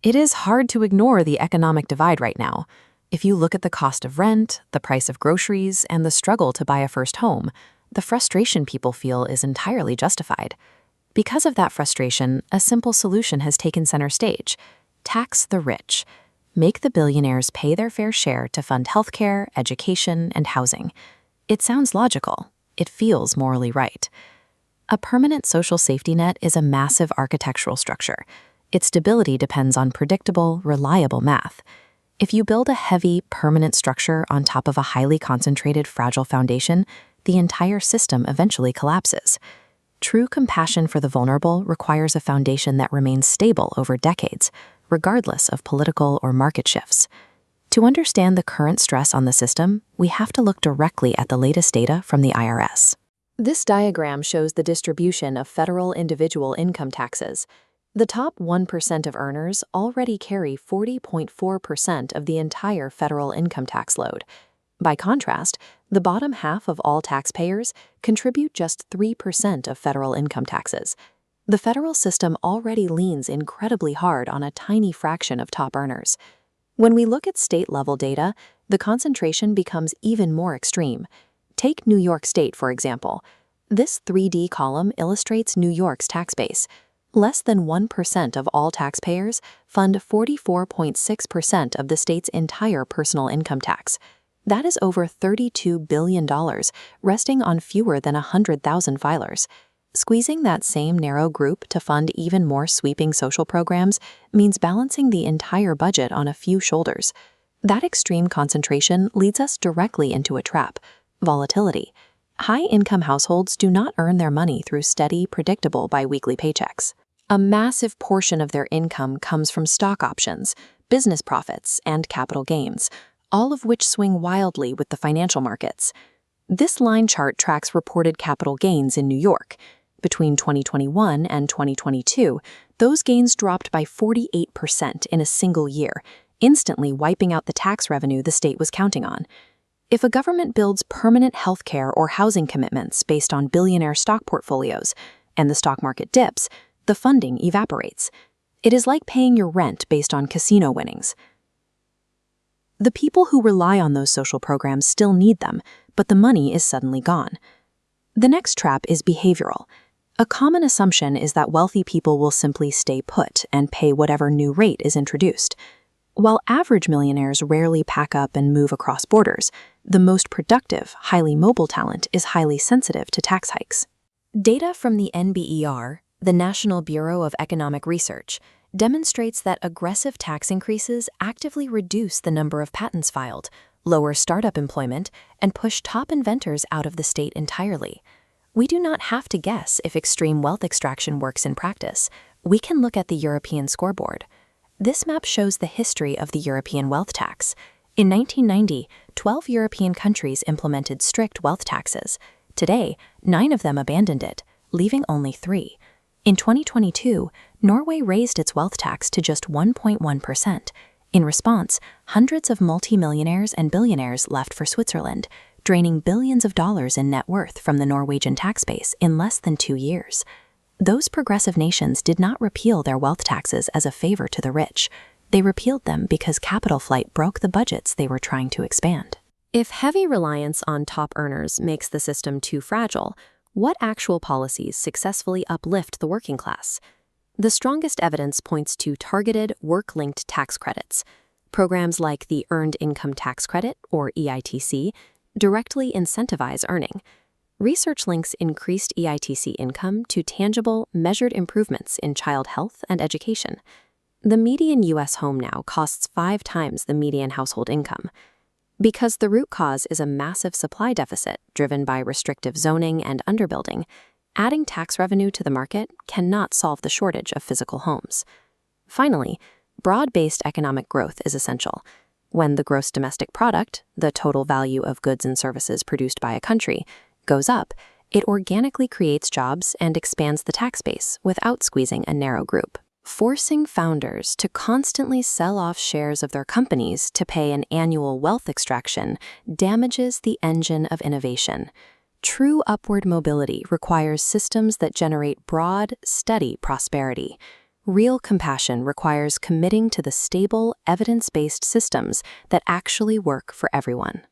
It is hard to ignore the economic divide right now. If you look at the cost of rent, the price of groceries, and the struggle to buy a first home, the frustration people feel is entirely justified. Because of that frustration, a simple solution has taken center stage. Tax the rich. Make the billionaires pay their fair share to fund healthcare, education, and housing. It sounds logical. It feels morally right. A permanent social safety net is a massive architectural structure. Its stability depends on predictable, reliable math. If you build a heavy, permanent structure on top of a highly concentrated, fragile foundation, the entire system eventually collapses. True compassion for the vulnerable requires a foundation that remains stable over decades, regardless of political or market shifts. To understand the current stress on the system, we have to look directly at the latest data from the IRS. This diagram shows the distribution of federal individual income taxes. The top 1% of earners already carry 40.4% of the entire federal income tax load. By contrast, the bottom half of all taxpayers contribute just 3% of federal income taxes. The federal system already leans incredibly hard on a tiny fraction of top earners. When we look at state-level data, the concentration becomes even more extreme. Take New York State, for example. This 3D column illustrates New York's tax base. Less than 1% of all taxpayers fund 44.6% of the state's entire personal income tax. That is over $32 billion, resting on fewer than 100,000 filers. Squeezing that same narrow group to fund even more sweeping social programs means balancing the entire budget on a few shoulders. That extreme concentration leads us directly into a trap: volatility. High-income households do not earn their money through steady, predictable biweekly paychecks. A massive portion of their income comes from stock options, business profits, and capital gains, all of which swing wildly with the financial markets. This line chart tracks reported capital gains in New York. Between 2021 and 2022, those gains dropped by 48% in a single year, instantly wiping out the tax revenue the state was counting on. If a government builds permanent healthcare or housing commitments based on billionaire stock portfolios, and the stock market dips, the funding evaporates. It is like paying your rent based on casino winnings. The people who rely on those social programs still need them, but the money is suddenly gone. The next trap is behavioral. A common assumption is that wealthy people will simply stay put and pay whatever new rate is introduced. While average millionaires rarely pack up and move across borders, the most productive, highly mobile talent is highly sensitive to tax hikes. Data from the NBER, the National Bureau of Economic Research, demonstrates that aggressive tax increases actively reduce the number of patents filed, lower startup employment, and push top inventors out of the state entirely. We do not have to guess if extreme wealth extraction works in practice. We can look at the European scoreboard. This map shows the history of the European wealth tax. In 1990, 12 European countries implemented strict wealth taxes. Today, 9 of them abandoned it, leaving only 3. In 2022, Norway raised its wealth tax to just 1.1%. In response, hundreds of multimillionaires and billionaires left for Switzerland, draining billions of dollars in net worth from the Norwegian tax base in less than 2 years. Those progressive nations did not repeal their wealth taxes as a favor to the rich. They repealed them because capital flight broke the budgets they were trying to expand. If heavy reliance on top earners makes the system too fragile, what actual policies successfully uplift the working class? The strongest evidence points to targeted, work-linked tax credits. Programs like the Earned Income Tax Credit, or EITC, directly incentivize earning. Research links increased EITC income to tangible, measured improvements in child health and education. The median U.S. home now costs 5 times the median household income. Because the root cause is a massive supply deficit driven by restrictive zoning and underbuilding, adding tax revenue to the market cannot solve the shortage of physical homes. Finally, broad-based economic growth is essential. When the gross domestic product, the total value of goods and services produced by a country, goes up, it organically creates jobs and expands the tax base without squeezing a narrow group. Forcing founders to constantly sell off shares of their companies to pay an annual wealth extraction damages the engine of innovation. True upward mobility requires systems that generate broad, steady prosperity. Real compassion requires committing to the stable, evidence-based systems that actually work for everyone.